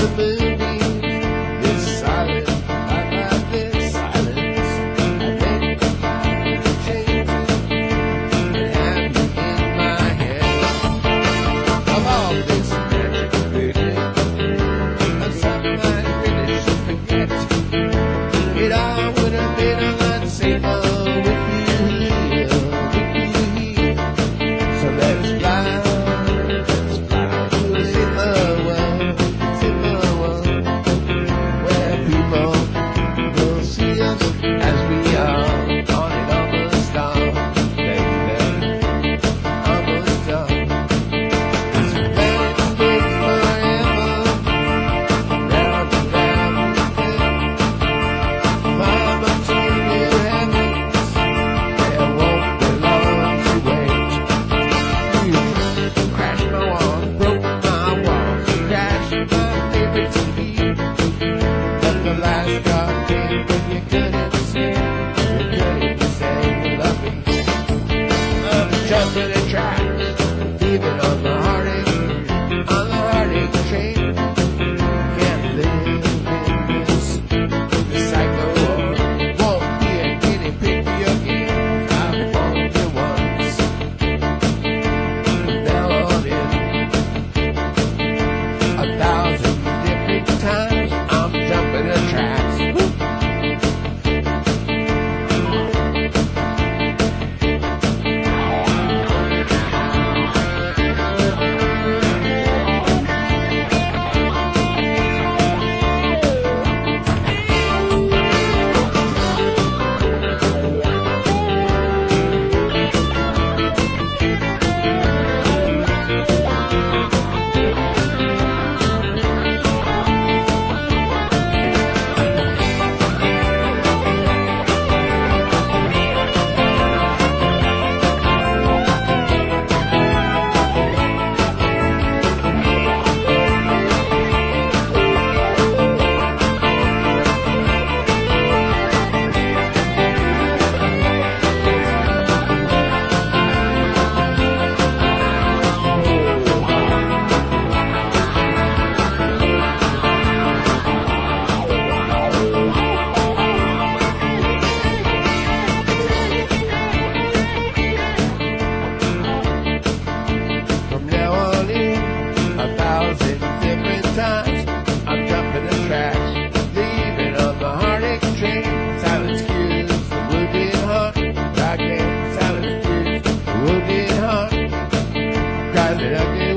the movies. This silence, I love this silence. I think about the changes that happen in my head. Of all this magic feeling, of something I really should forget. It all would have been a lot safer with you here, So let's fly to a safer world, where people will see us as we are. On it almost done, baby, almost done. It's been forever, round and round again. Mama told you heavens, there won't be long to wait. You crashed my wall, broke my walls, crashed my favorite TV. But the last card came when you couldn't say you love me. I'm jumping the tracks, leaving on the heartache train. Can't live in this cycle. Won't be a guinea pig for your games. I've warned you once. From now on in, 1,000 different times I'm jumping the tracks. From now on in, 1,000 different times I'm jumping the tracks, leaving on the heartache train. Silence kills the wounded heart. Again, silence kills the wounded heart. Cries it again.